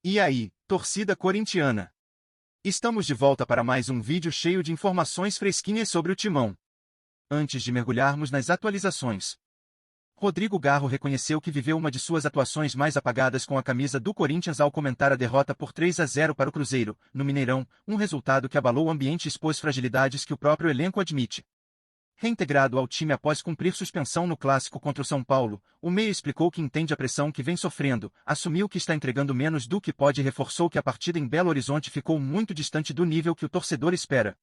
E aí, torcida corintiana? Estamos de volta para mais um vídeo cheio de informações fresquinhas sobre o Timão. Antes de mergulharmos nas atualizações, Rodrigo Garro reconheceu que viveu uma de suas atuações mais apagadas com a camisa do Corinthians ao comentar a derrota por 3-0 para o Cruzeiro, no Mineirão, um resultado que abalou o ambiente e expôs fragilidades que o próprio elenco admite. Reintegrado ao time após cumprir suspensão no clássico contra o São Paulo, o meia explicou que entende a pressão que vem sofrendo, assumiu que está entregando menos do que pode e reforçou que a partida em Belo Horizonte ficou muito distante do nível que o torcedor espera.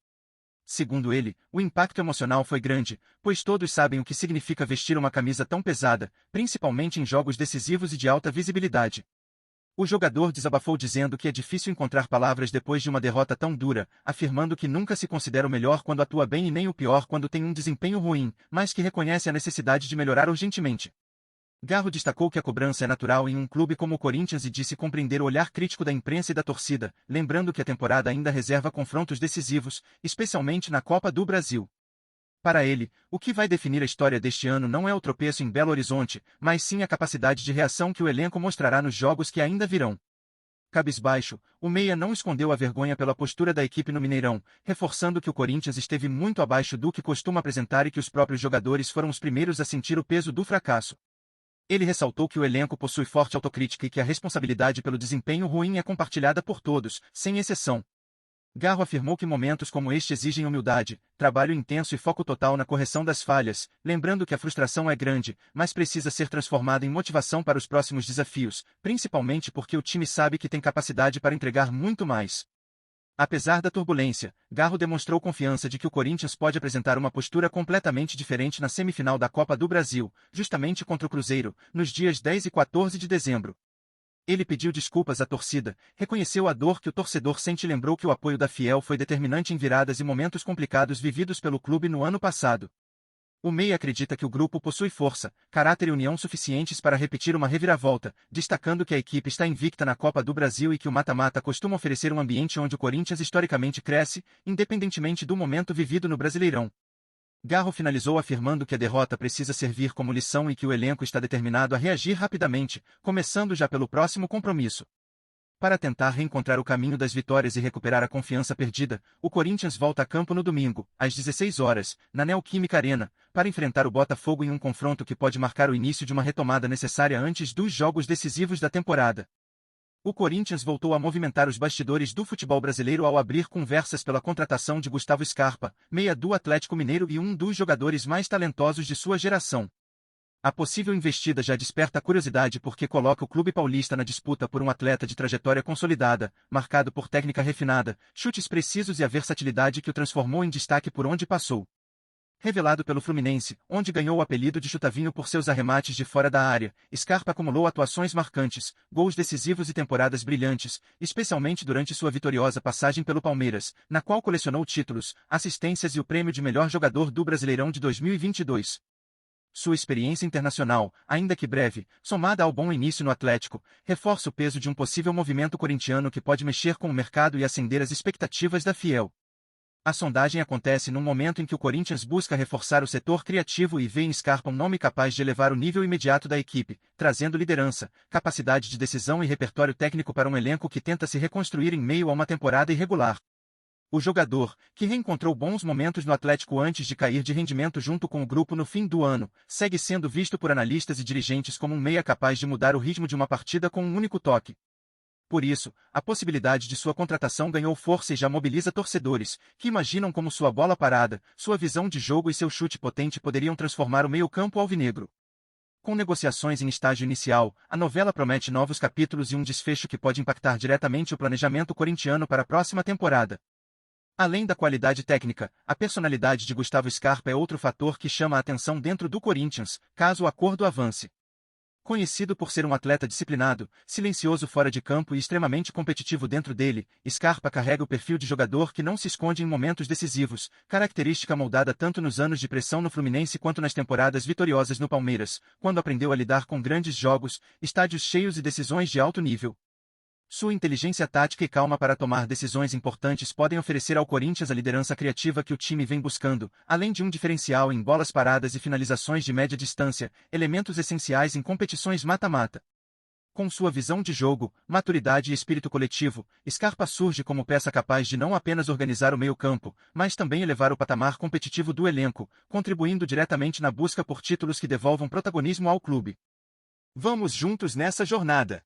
Segundo ele, o impacto emocional foi grande, pois todos sabem o que significa vestir uma camisa tão pesada, principalmente em jogos decisivos e de alta visibilidade. O jogador desabafou dizendo que é difícil encontrar palavras depois de uma derrota tão dura, afirmando que nunca se considera o melhor quando atua bem e nem o pior quando tem um desempenho ruim, mas que reconhece a necessidade de melhorar urgentemente. Garro destacou que a cobrança é natural em um clube como o Corinthians e disse compreender o olhar crítico da imprensa e da torcida, lembrando que a temporada ainda reserva confrontos decisivos, especialmente na Copa do Brasil. Para ele, o que vai definir a história deste ano não é o tropeço em Belo Horizonte, mas sim a capacidade de reação que o elenco mostrará nos jogos que ainda virão. Cabisbaixo, o meia não escondeu a vergonha pela postura da equipe no Mineirão, reforçando que o Corinthians esteve muito abaixo do que costuma apresentar e que os próprios jogadores foram os primeiros a sentir o peso do fracasso. Ele ressaltou que o elenco possui forte autocrítica e que a responsabilidade pelo desempenho ruim é compartilhada por todos, sem exceção. Garro afirmou que momentos como este exigem humildade, trabalho intenso e foco total na correção das falhas, lembrando que a frustração é grande, mas precisa ser transformada em motivação para os próximos desafios, principalmente porque o time sabe que tem capacidade para entregar muito mais. Apesar da turbulência, Garro demonstrou confiança de que o Corinthians pode apresentar uma postura completamente diferente na semifinal da Copa do Brasil, justamente contra o Cruzeiro, nos dias 10 e 14 de dezembro. Ele pediu desculpas à torcida, reconheceu a dor que o torcedor sente e lembrou que o apoio da Fiel foi determinante em viradas e momentos complicados vividos pelo clube no ano passado. O meia acredita que o grupo possui força, caráter e união suficientes para repetir uma reviravolta, destacando que a equipe está invicta na Copa do Brasil e que o mata-mata costuma oferecer um ambiente onde o Corinthians historicamente cresce, independentemente do momento vivido no Brasileirão. Garro finalizou afirmando que a derrota precisa servir como lição e que o elenco está determinado a reagir rapidamente, começando já pelo próximo compromisso. Para tentar reencontrar o caminho das vitórias e recuperar a confiança perdida, o Corinthians volta a campo no domingo, às 16 horas, na Neoquímica Arena, para enfrentar o Botafogo em um confronto que pode marcar o início de uma retomada necessária antes dos jogos decisivos da temporada. O Corinthians voltou a movimentar os bastidores do futebol brasileiro ao abrir conversas pela contratação de Gustavo Scarpa, meia do Atlético Mineiro e um dos jogadores mais talentosos de sua geração. A possível investida já desperta curiosidade porque coloca o clube paulista na disputa por um atleta de trajetória consolidada, marcado por técnica refinada, chutes precisos e a versatilidade que o transformou em destaque por onde passou. Revelado pelo Fluminense, onde ganhou o apelido de Chutavinho por seus arremates de fora da área, Scarpa acumulou atuações marcantes, gols decisivos e temporadas brilhantes, especialmente durante sua vitoriosa passagem pelo Palmeiras, na qual colecionou títulos, assistências e o prêmio de melhor jogador do Brasileirão de 2022. Sua experiência internacional, ainda que breve, somada ao bom início no Atlético, reforça o peso de um possível movimento corintiano que pode mexer com o mercado e acender as expectativas da Fiel. A sondagem acontece num momento em que o Corinthians busca reforçar o setor criativo e vê em Scarpa um nome capaz de elevar o nível imediato da equipe, trazendo liderança, capacidade de decisão e repertório técnico para um elenco que tenta se reconstruir em meio a uma temporada irregular. O jogador, que reencontrou bons momentos no Atlético antes de cair de rendimento junto com o grupo no fim do ano, segue sendo visto por analistas e dirigentes como um meia capaz de mudar o ritmo de uma partida com um único toque. Por isso, a possibilidade de sua contratação ganhou força e já mobiliza torcedores, que imaginam como sua bola parada, sua visão de jogo e seu chute potente poderiam transformar o meio-campo alvinegro. Com negociações em estágio inicial, a novela promete novos capítulos e um desfecho que pode impactar diretamente o planejamento corintiano para a próxima temporada. Além da qualidade técnica, a personalidade de Gustavo Scarpa é outro fator que chama a atenção dentro do Corinthians, caso o acordo avance. Conhecido por ser um atleta disciplinado, silencioso fora de campo e extremamente competitivo dentro dele, Scarpa carrega o perfil de jogador que não se esconde em momentos decisivos, característica moldada tanto nos anos de pressão no Fluminense quanto nas temporadas vitoriosas no Palmeiras, quando aprendeu a lidar com grandes jogos, estádios cheios e decisões de alto nível. Sua inteligência tática e calma para tomar decisões importantes podem oferecer ao Corinthians a liderança criativa que o time vem buscando, além de um diferencial em bolas paradas e finalizações de média distância, elementos essenciais em competições mata-mata. Com sua visão de jogo, maturidade e espírito coletivo, Scarpa surge como peça capaz de não apenas organizar o meio-campo, mas também elevar o patamar competitivo do elenco, contribuindo diretamente na busca por títulos que devolvam protagonismo ao clube. Vamos juntos nessa jornada!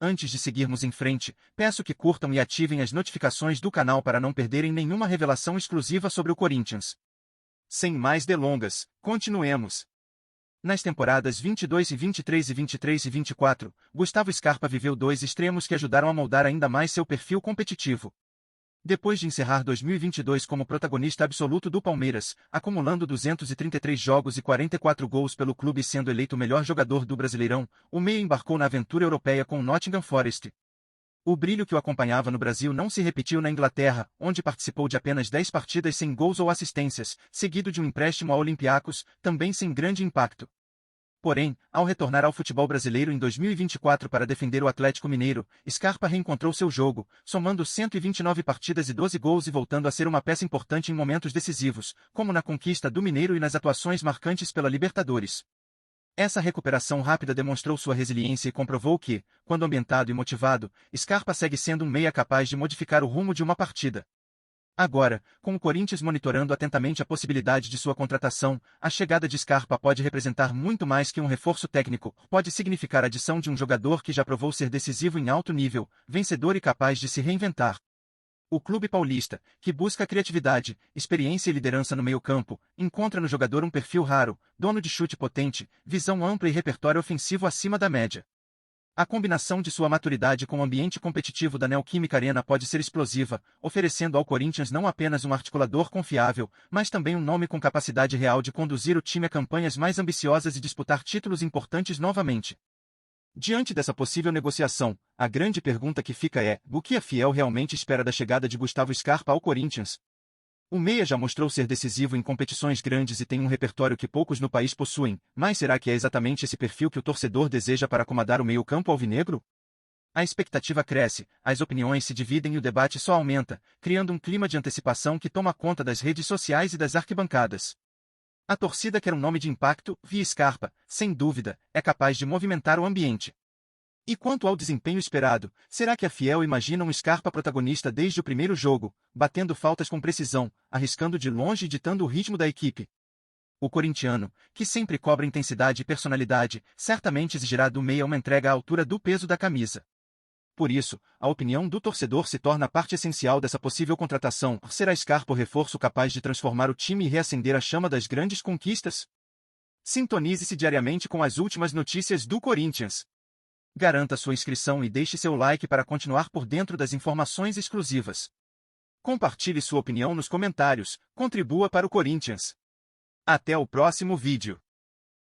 Antes de seguirmos em frente, peço que curtam e ativem as notificações do canal para não perderem nenhuma revelação exclusiva sobre o Corinthians. Sem mais delongas, continuemos! Nas temporadas 22 e 23 e 23 e 24, Gustavo Scarpa viveu dois extremos que ajudaram a moldar ainda mais seu perfil competitivo. Depois de encerrar 2022 como protagonista absoluto do Palmeiras, acumulando 233 jogos e 44 gols pelo clube e sendo eleito o melhor jogador do Brasileirão, o meia embarcou na aventura europeia com o Nottingham Forest. O brilho que o acompanhava no Brasil não se repetiu na Inglaterra, onde participou de apenas 10 partidas sem gols ou assistências, seguido de um empréstimo ao Olympiacos, também sem grande impacto. Porém, ao retornar ao futebol brasileiro em 2024 para defender o Atlético Mineiro, Scarpa reencontrou seu jogo, somando 129 partidas e 12 gols e voltando a ser uma peça importante em momentos decisivos, como na conquista do Mineiro e nas atuações marcantes pela Libertadores. Essa recuperação rápida demonstrou sua resiliência e comprovou que, quando ambientado e motivado, Scarpa segue sendo um meia capaz de modificar o rumo de uma partida. Agora, com o Corinthians monitorando atentamente a possibilidade de sua contratação, a chegada de Scarpa pode representar muito mais que um reforço técnico, pode significar a adição de um jogador que já provou ser decisivo em alto nível, vencedor e capaz de se reinventar. O clube paulista, que busca criatividade, experiência e liderança no meio-campo, encontra no jogador um perfil raro, dono de chute potente, visão ampla e repertório ofensivo acima da média. A combinação de sua maturidade com o ambiente competitivo da Neoquímica Arena pode ser explosiva, oferecendo ao Corinthians não apenas um articulador confiável, mas também um nome com capacidade real de conduzir o time a campanhas mais ambiciosas e disputar títulos importantes novamente. Diante dessa possível negociação, a grande pergunta que fica é: o que a Fiel realmente espera da chegada de Gustavo Scarpa ao Corinthians? O meia já mostrou ser decisivo em competições grandes e tem um repertório que poucos no país possuem, mas será que é exatamente esse perfil que o torcedor deseja para acomodar o meio-campo alvinegro? A expectativa cresce, as opiniões se dividem e o debate só aumenta, criando um clima de antecipação que toma conta das redes sociais e das arquibancadas. A torcida quer um nome de impacto, e Scarpa, sem dúvida, é capaz de movimentar o ambiente. E quanto ao desempenho esperado, será que a Fiel imagina um Scarpa protagonista desde o primeiro jogo, batendo faltas com precisão, arriscando de longe e ditando o ritmo da equipe? O corintiano, que sempre cobra intensidade e personalidade, certamente exigirá do meia uma entrega à altura do peso da camisa. Por isso, a opinião do torcedor se torna parte essencial dessa possível contratação. Será Scarpa o reforço capaz de transformar o time e reacender a chama das grandes conquistas? Sintonize-se diariamente com as últimas notícias do Corinthians. Garanta sua inscrição e deixe seu like para continuar por dentro das informações exclusivas. Compartilhe sua opinião nos comentários, contribua para o Corinthians. Até o próximo vídeo.